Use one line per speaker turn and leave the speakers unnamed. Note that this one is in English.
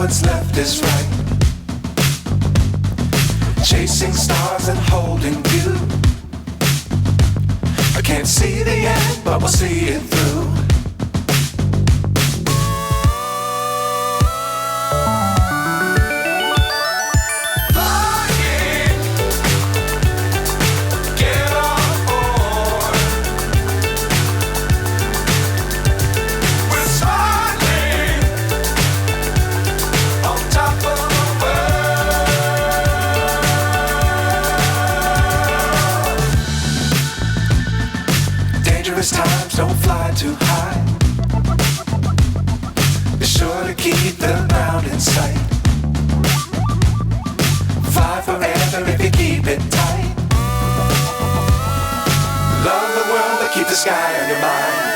what's left is right. Chasing stars and holding you. I can't see the end, but we'll see it through. Times don't fly too high. Be sure to keep the ground in sight. Fly forever if you keep it tight. Love the world, but keep the sky on your mind.